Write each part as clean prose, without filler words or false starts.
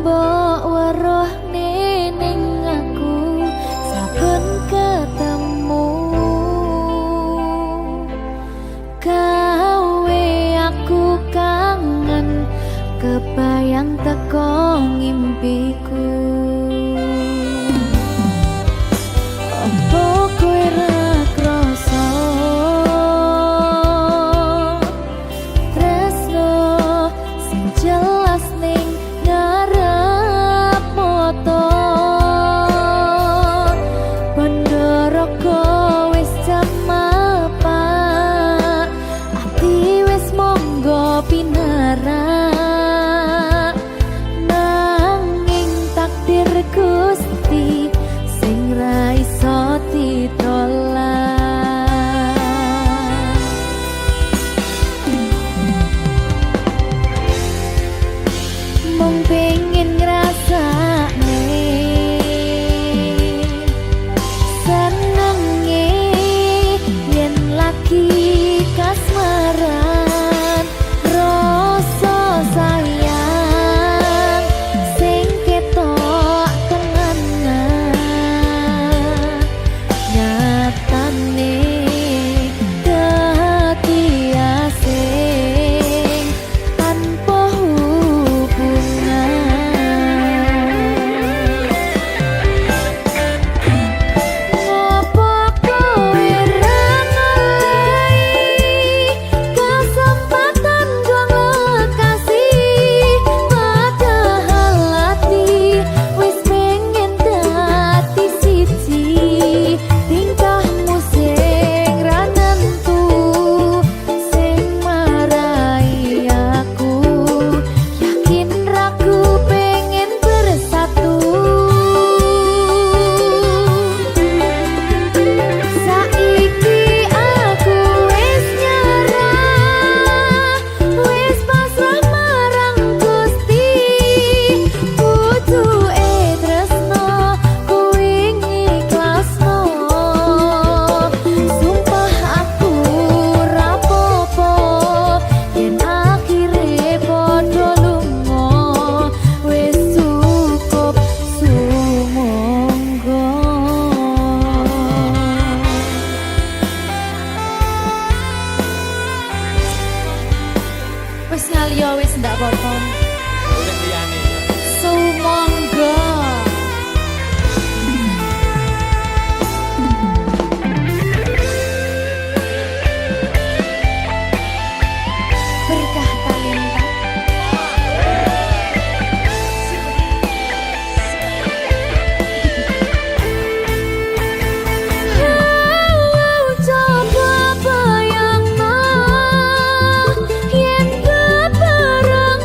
Mbok weruh ning aku saben ketemu gawe aku kangen kebayang teko ngimpiku. Opo kowe ra krasa tresno sing jelas ning ngarep moto Pandoroko wis jamapa ati wis monggo pinarak nanging takdir Gusti sing ra iso ditolak. Mung pengen ngrasakne senenge yen lagi kasmaran rasa sayang sing ketok tenganan nyatane dadi asing tanpa hubungan. Ngopo kowe ra ngelai kesempatan gong lekasih padahal hati wis pengen dadi siji tingkahmu sing ra nentu sing marai aku yakin ragu pengen bersatu. Saiki aku wis nyerah wis pasrah marang Gusti butuhe tresno kuwi ngikhlasno sumpah aku ra popo yen akhire padha lunga wis cukup sumangga. Wis ngaliyo wis ndak apa-apa. Oleh liyane. Sumangga. Berkah talenta. Coba bayangno yen bebarengan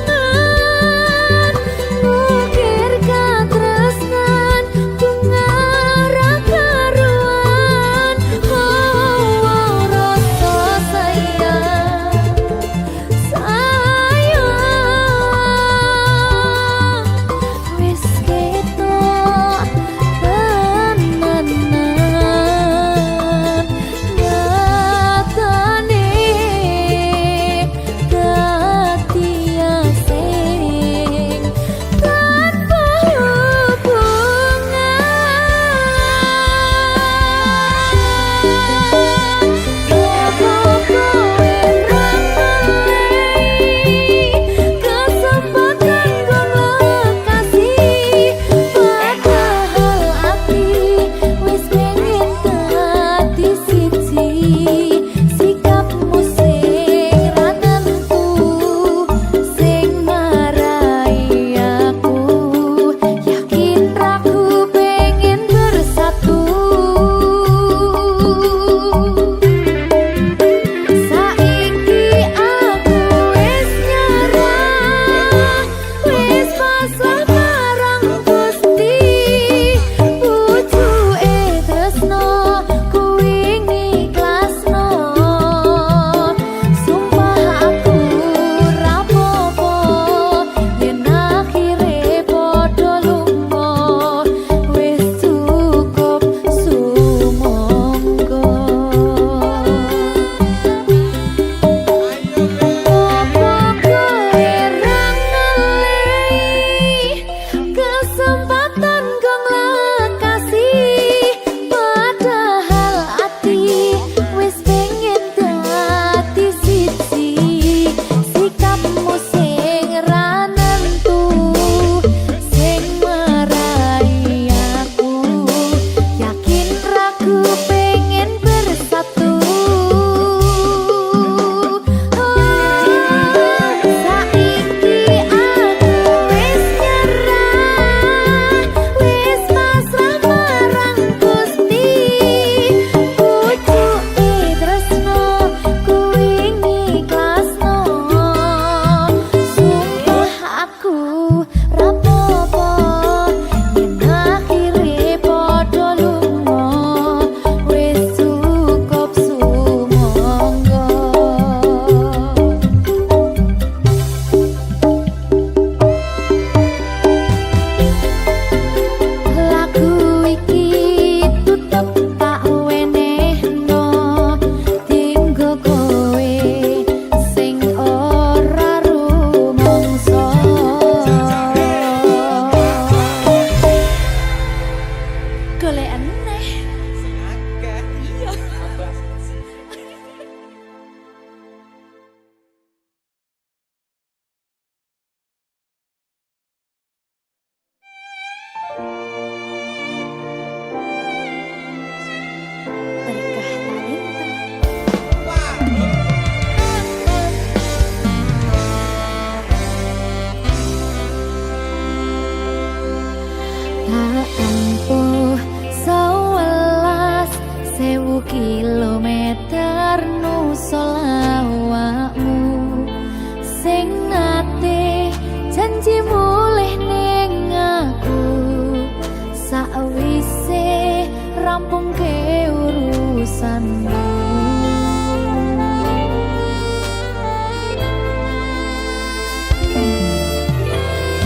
perasaanmu.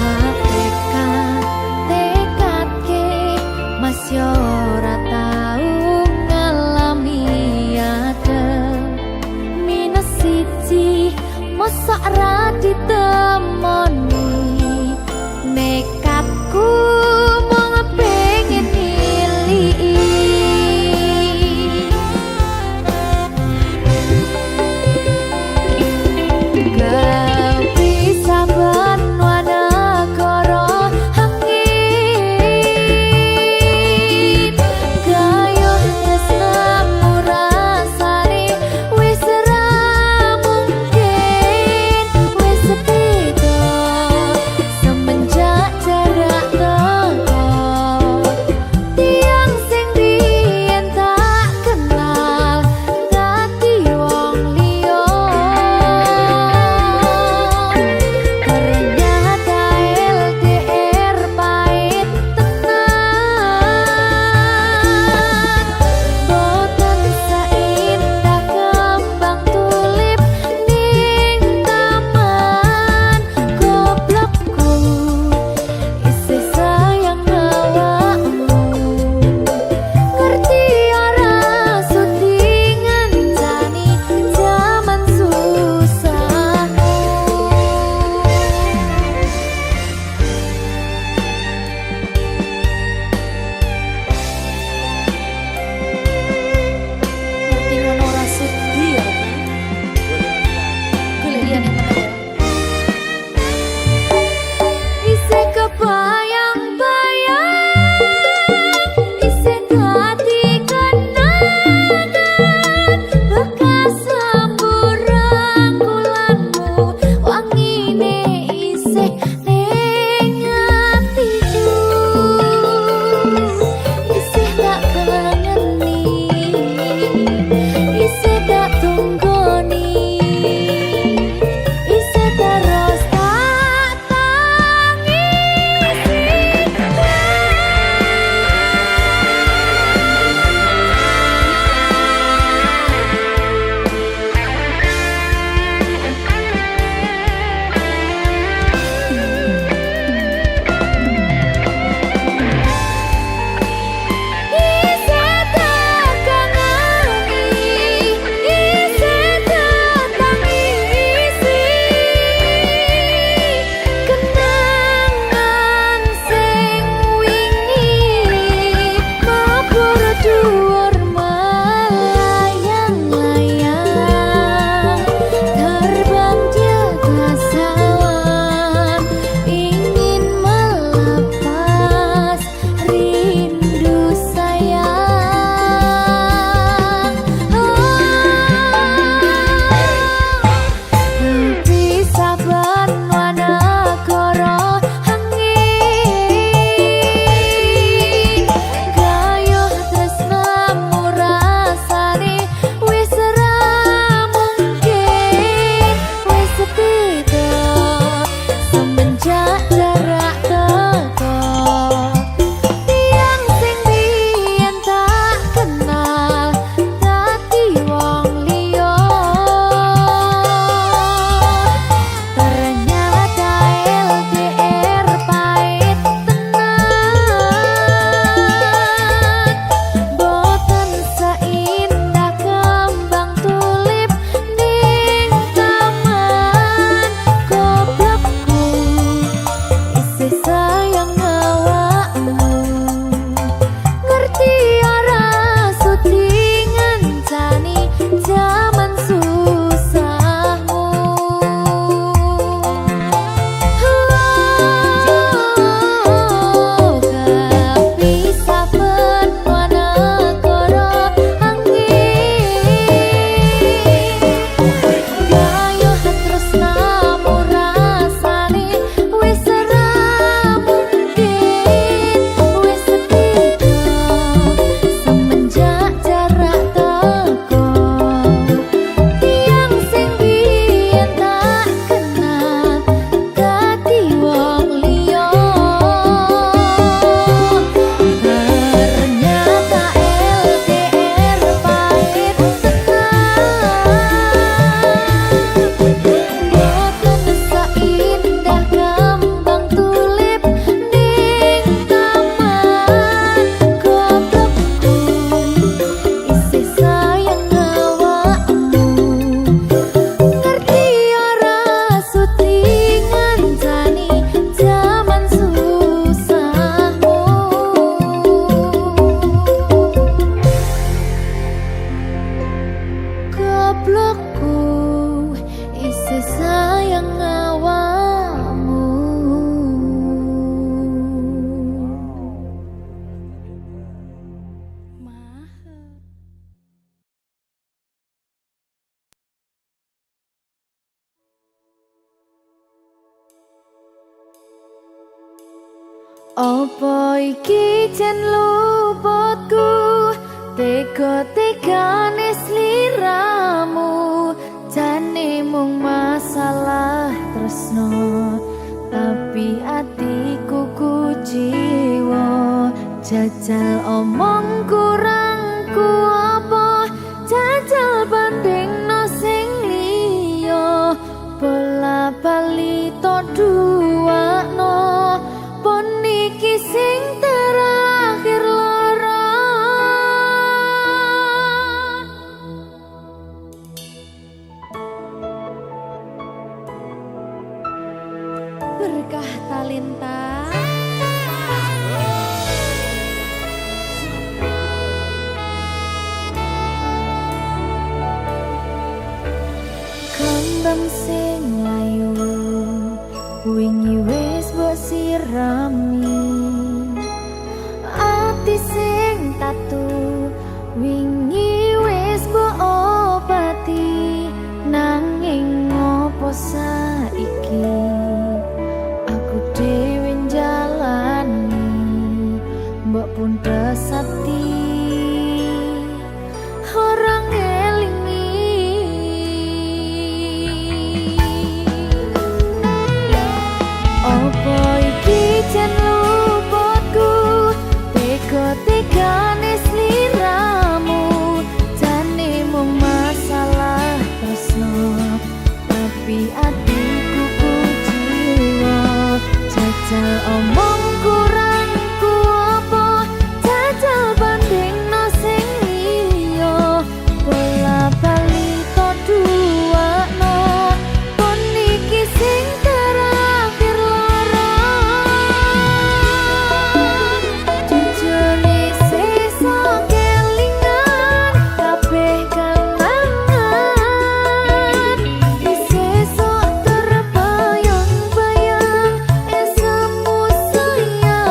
Hakikat tekadke Mas yo ora tau ngalami adem minus siji mosok ra ditemoni nekatku mung pengen nilii kau bisa bernuanegara angin gayuh tresnamu rasane wis ra mungkin wis beda semenjak jarak teko tiang sing biyen tak kenal dadi wong liya sayang awakmu. Apa iki jan luputku, tega-tegane sliramu, jane mung masalah tresno, tapi atiku kuciwa. Jajal omong kurangku apa, jajal bandingno sing liya, bola bali to duakno, pon iki sing terakhir lara. Berkah talenta kembang sing layu wingi wis mbok sirami, ati sing tatu wingi wis mbok obati, nanging ngopo saiki aku dhewe njalani, mbok pun pesati orang ngelingi. Apa iki jan luputku, tega-tegane sliramu, jane mung masalah tresno, tapi atiku kuciwa. Jajal omong kurangku apa, jajal bandingno sing liya, bola bali to duakno, pon iki sing terakhir lara. Jujune sesuk kelingan kabeh kenangan, sesuk terbayang-bayang esemu sayang.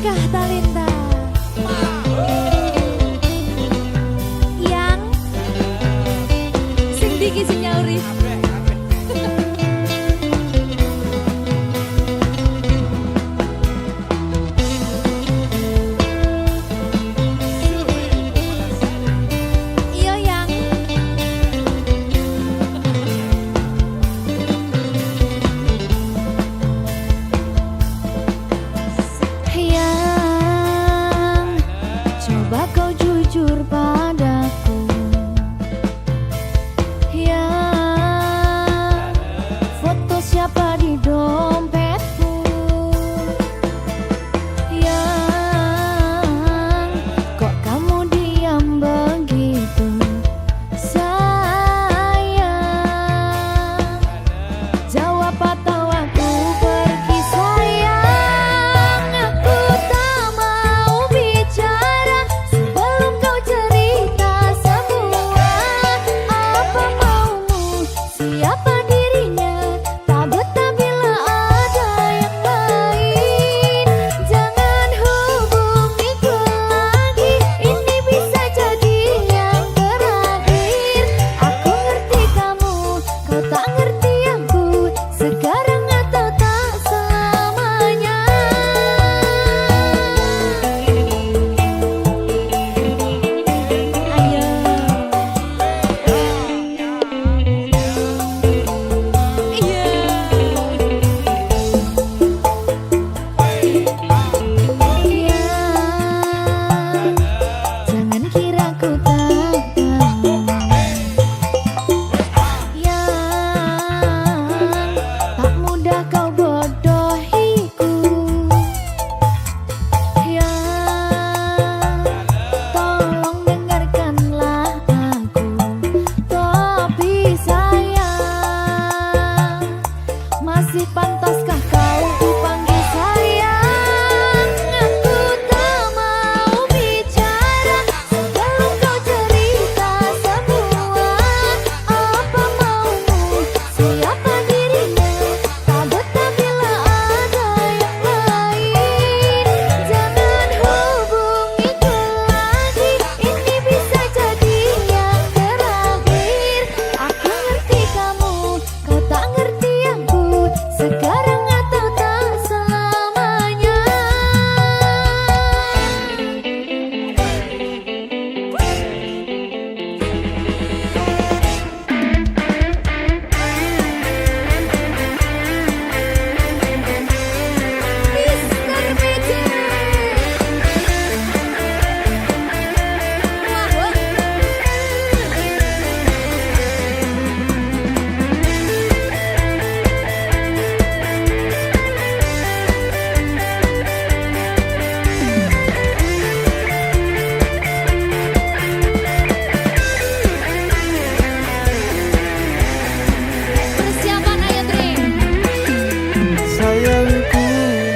Kah Talenta yang sing diki sing nyauri. Iya yang coba kau jujur padaku, ya foto siapa di dompetku, yang kok kamu diam begitu sayang, jawab atau aku pergi sayang, aku tak mau bicara sebelum kau cerita semua. Apa maumu, siapa dirinya, tak betah bila ada yang lain. Jangan hubungiku lagi, ini bisa jadi yang terakhir. Aku ngerti kamu, kau tak ngerti aku, sekarang atau tak selamanya. Ayo. Jangan kira ku tak tahu, yang tak mudah kau bodohiku, yang tolong dengarkanlah aku. Tapi sayang, masih pantaskah kau dipanggil sayang? Aku tak mau bicara sebelum kau cerita semua. Apa maumu, siapa dirinya, tak betah bila ada yang lain. Jangan hubungiku lagi, ini bisa jadi yang terakhir. Aku ngerti kamu, kau tak ngerti aku, sekarang atau tak selamanya. Mr. Magic. Persiapan ayo Tri. Sayangku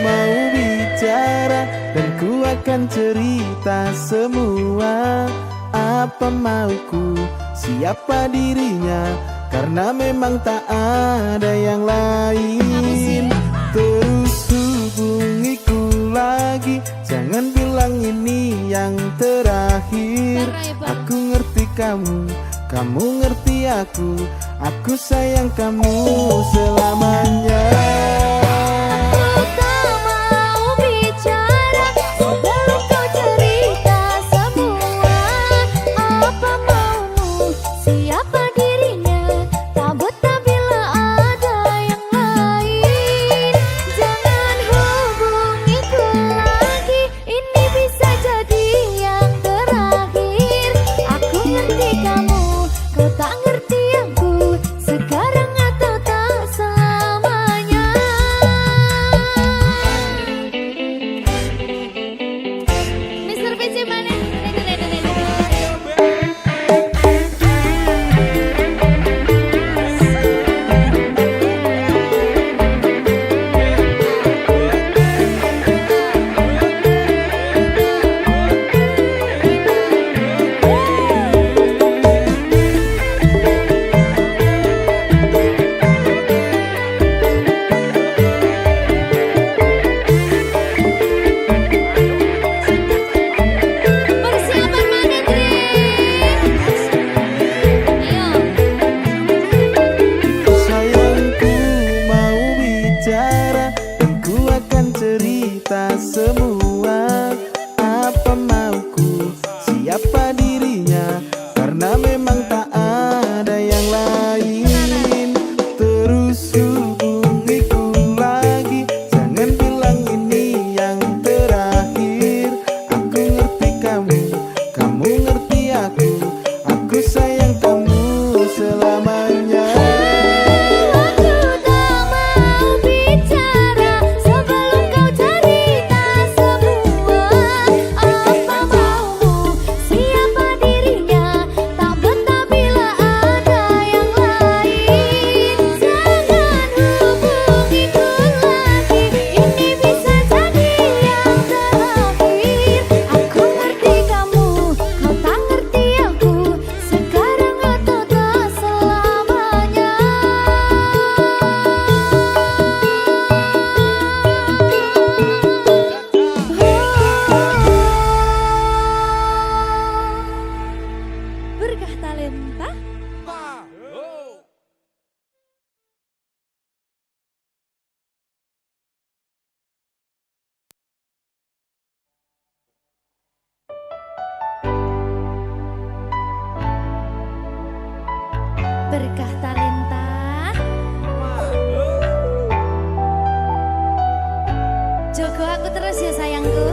mau bicara dan ku akan cerita semua. Apa mauku, siapa dirinya, karena memang tak ada yang lain. Terus hubungiku lagi, jangan bilang ini yang terakhir. Aku ngerti kamu, kamu ngerti aku sayang kamu selamanya. Aku tak mau bicara sebelum kau cerita semua. Apa maumu, siapa dirinya, tak betah bila ada yang lain. Jangan hubungiku lagi, ini bisa jadi yang terakhir. Aku ngerti kamu, kau tak ngerti aku, sekarang atau tak selamanya. berkah talenta. Jogo aku terus ya sayangku.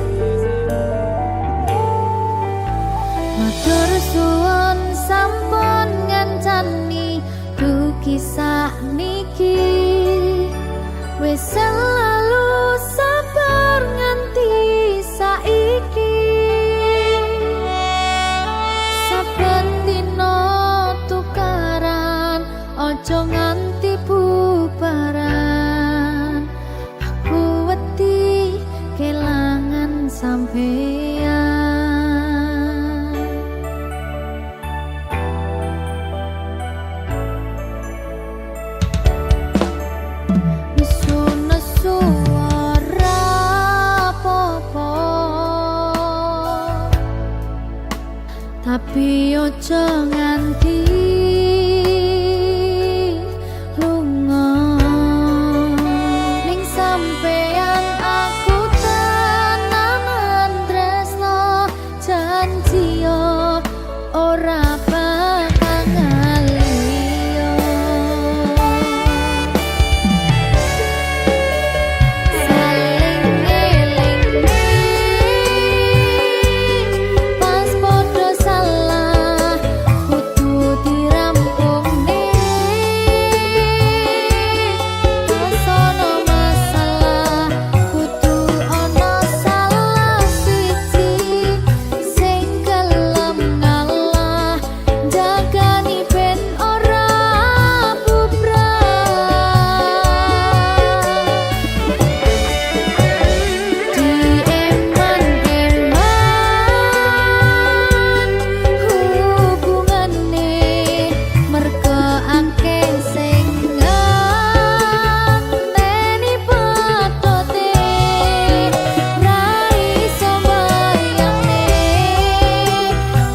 Matur suwun sampun ngancani du kisah niki wis selalu sabar nganti saiki. Saben dina tukaran ojo nganti bubaran. Aku wedi kelangan sampeyan. Tapi ojo nganti lunga ning sampeyan aku tenanan tresno janji yo ora bakal ngaliyo. Saling ngeling pas podo salah kudu dirampung sono masalah kudu ono salah siji sing gelem ngalah jagani ben ora bubrah. Dieman-eman hubungane merga akeh sing ngenteni patote ra iso mbayangne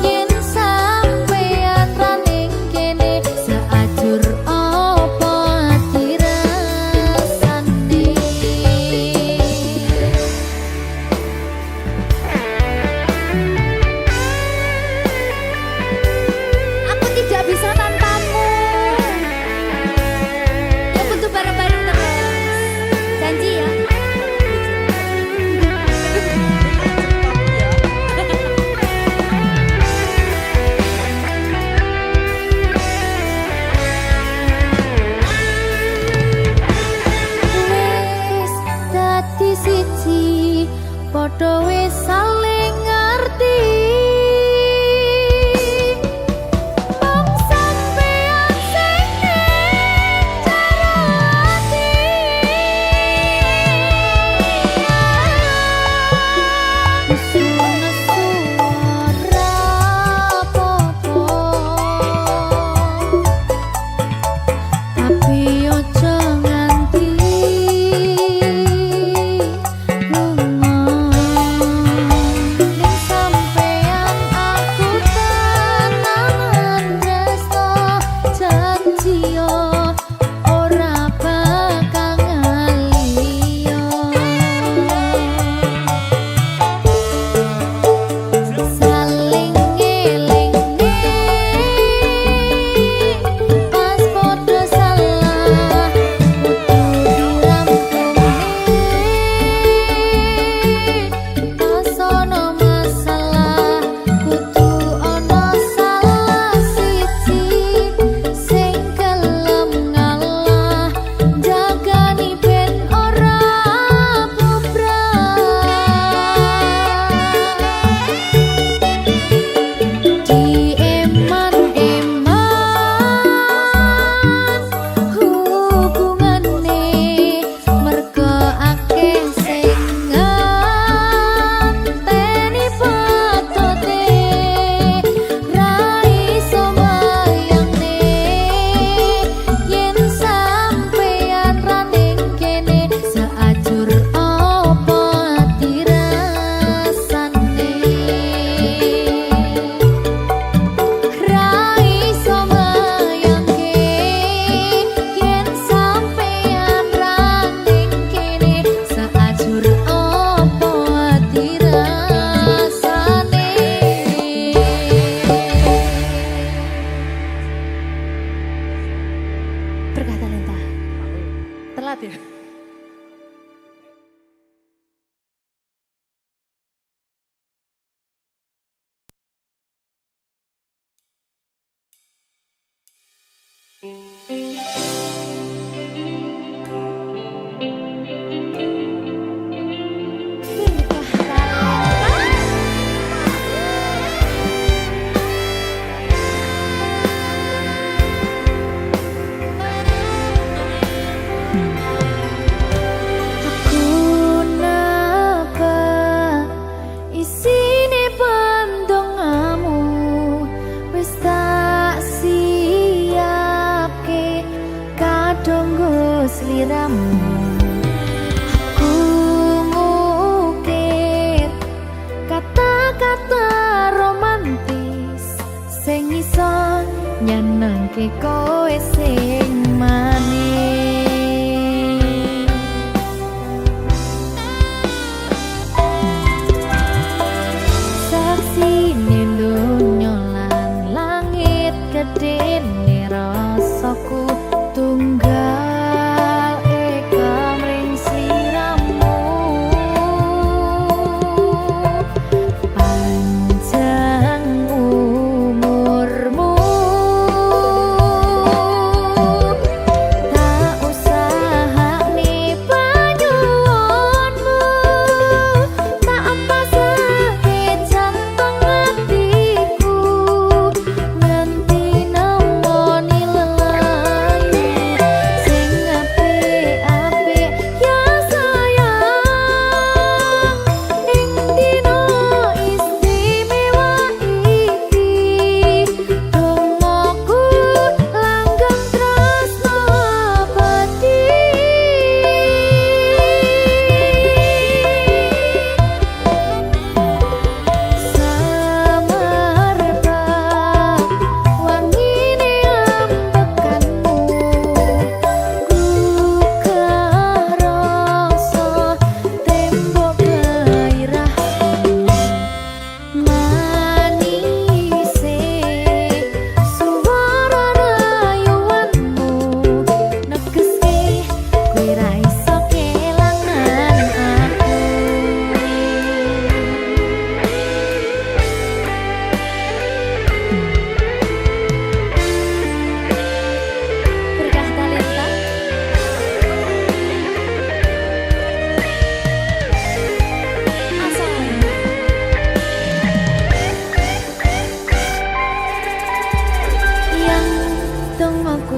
yen sampeyan ra ning kene seajur apa dirasane. Aku tidak bisa tanpamu. Ya butuh bareng-bareng terus. Janji ya. Wis dadi siji padha wis saling ngerti. Mong sampeyan sing ning jero ati. Nesu-nesu ora apa-apa. Tapi ojo nganti lunga. telat ya. Aku ngukir kata-kata romantis sing iso nyenengke kowe sing manis. Saksine donya lan langit gedene rasaku tunggal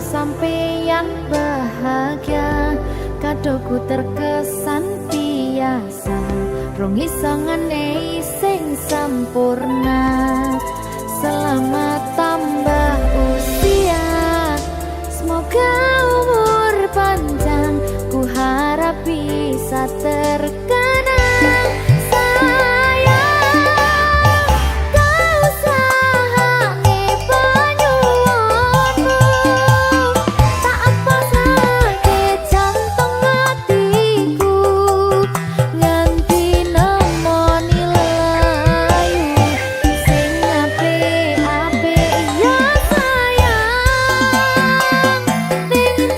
sampeyan bahagia, kadoku terkesan biasa, rong iso ngenehi sing sampurna. Selamat tambah usia, semoga umur panjang, ku harap bisa terkenang. Ding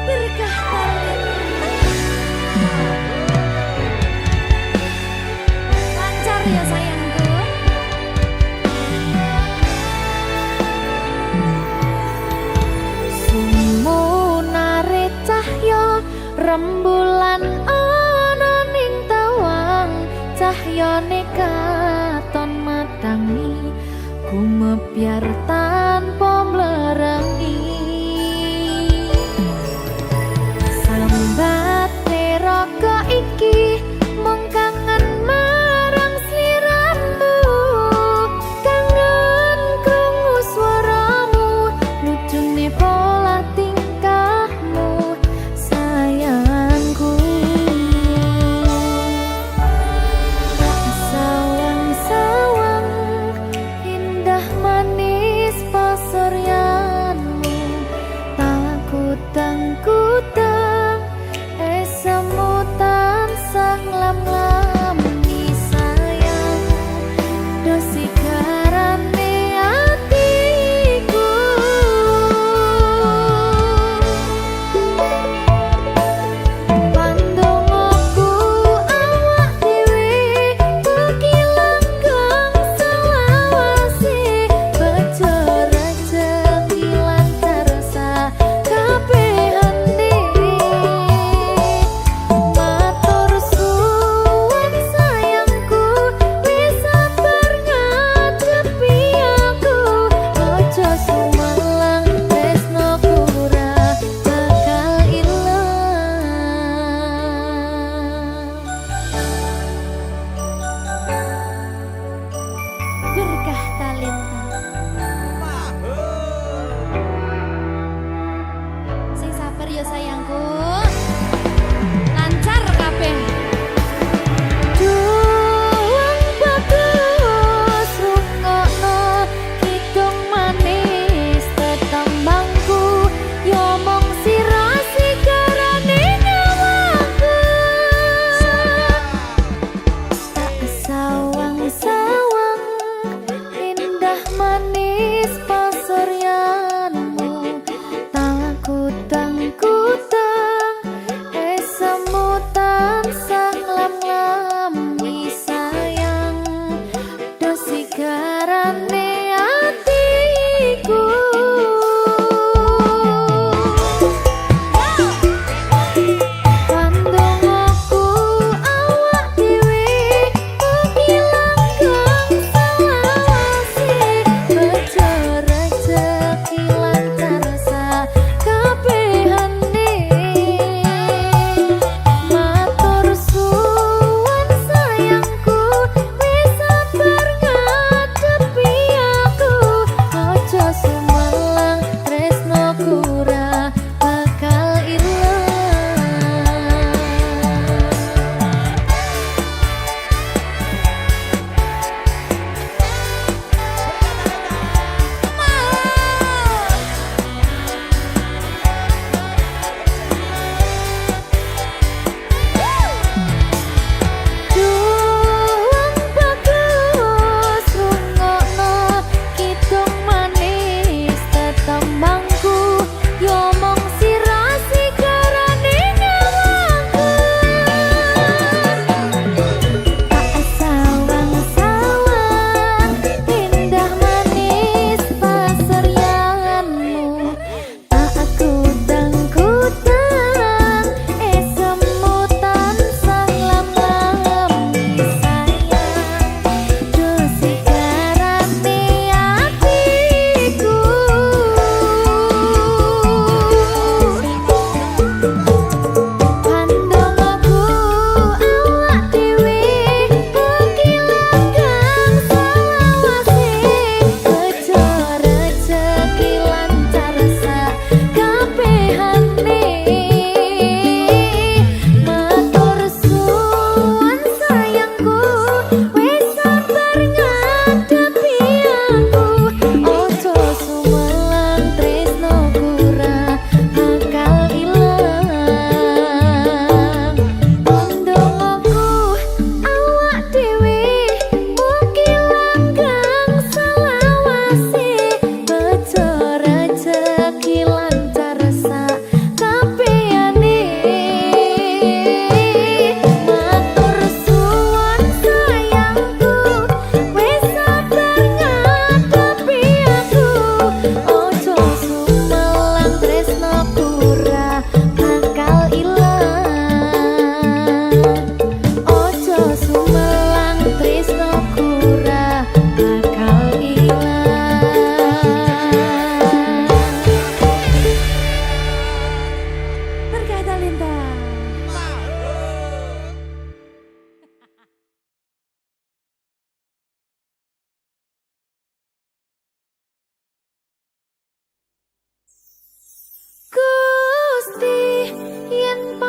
Berkah lancar ya sayangku. Sumunare cahya rembulan ana ning tawang, cahyane katon madangi gumebyar tanpa mlerengi. Sambat neraka iki mung kangen marang sliramu, kangen krungu swaramu, lucune pola tingkahmu sayangku. Sawang-sawang indah manis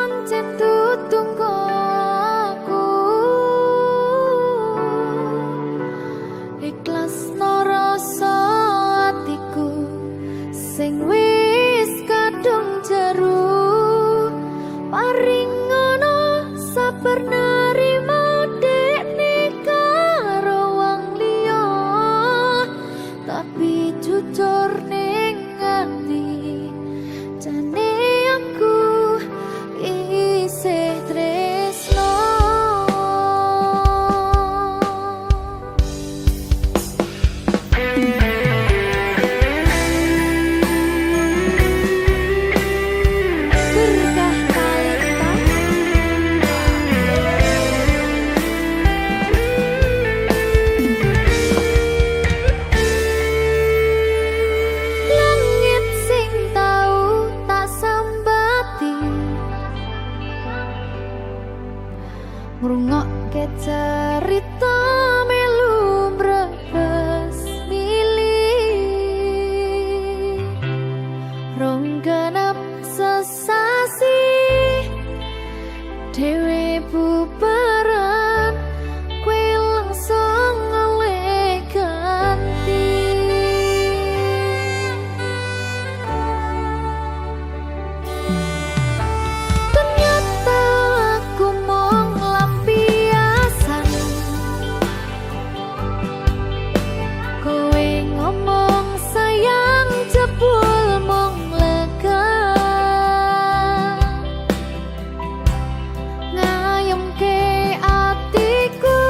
pancen tutungku aku ikhlas no rasa atiku sing wis kadung jeru paring ngono sabar nerima dekne karo wong liya tapi jujur ning ati jane aku isih tresno berkah talenta langit sing tau tak sambati ngrungokke cerita melu mbrebes milih rong genep sesasi dhewe bubaran kowe langsung oleh ganti ternyata aku mung lampiasan kowe ngomong sayang jebul mung lega ngayemke atiku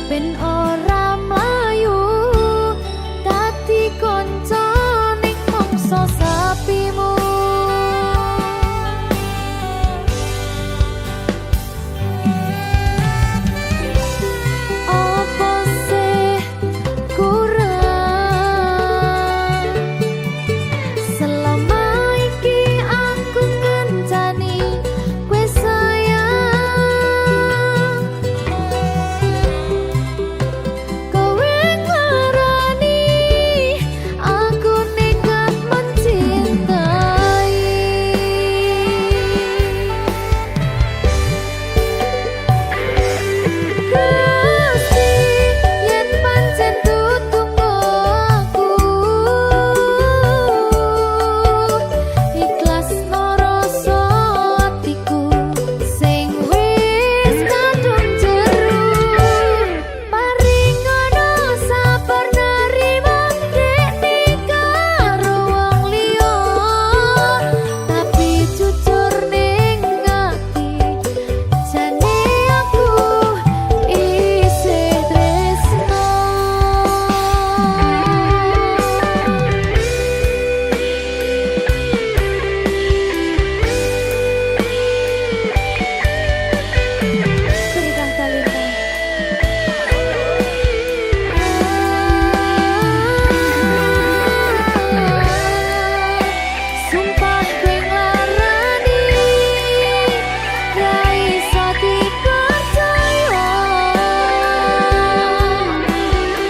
ben ora mlayu dadi kanca ning mangsa sapimu apa sih kurang selama iki aku ngencani kowe sayang kowe ngarani aku nekat mencintai Gusti yen pancen tutungku aku ikhlas no rasa atiku sing wis kadung jeru paring ngono sabar nerima dekne karo wong liya tapi jujur ning ati jane aku isih tresno berkah talenta sumpah kowe nglarani ra iso dipercaya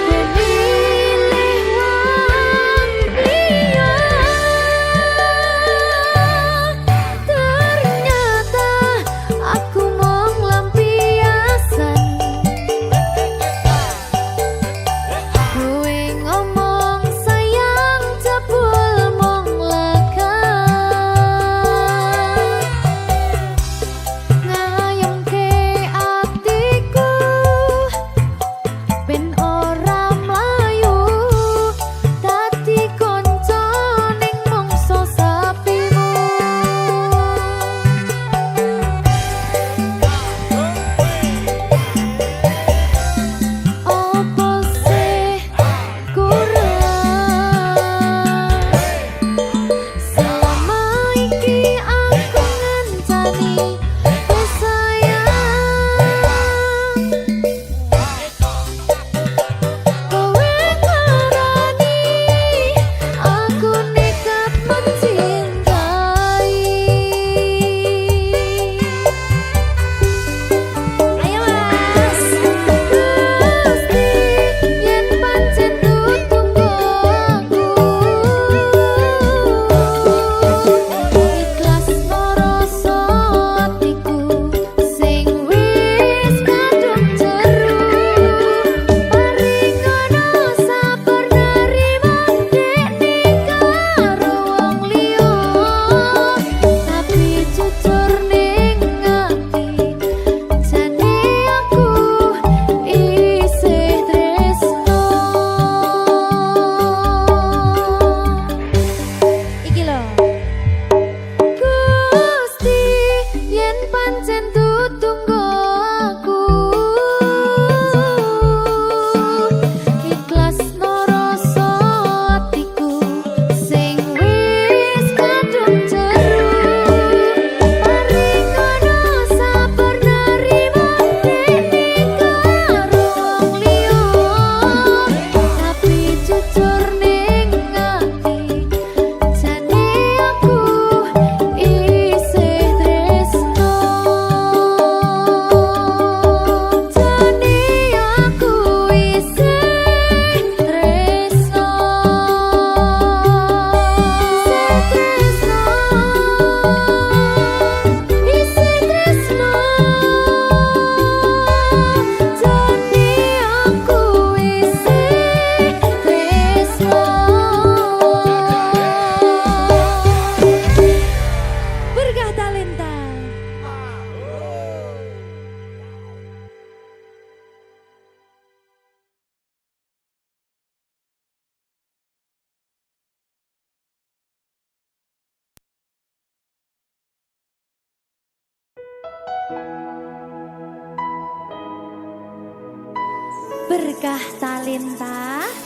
kowe milih wong liya ternyata aku mung lampiasan kowe ngomong sayang jebul mung lega ngayemke atiku ben ora mlayu dadi kanca ning mangsa sapimu apa sih kurang selama iki aku ngencani kowe sayang kowe ngarani aku nekat mencintai ayo mas Gusti yen pancen tutungku aku ikhlas no rasa pancen tutunggo aku ikhlas no rasa atiku sing wis kadung jeru paringono sabar nerimo dene karo wong liya tapi jujur ning ati jane aku isih tresno jane aku isih tresno isih tresno jane aku isih tresno Berkah Talenta. Berkah Talenta.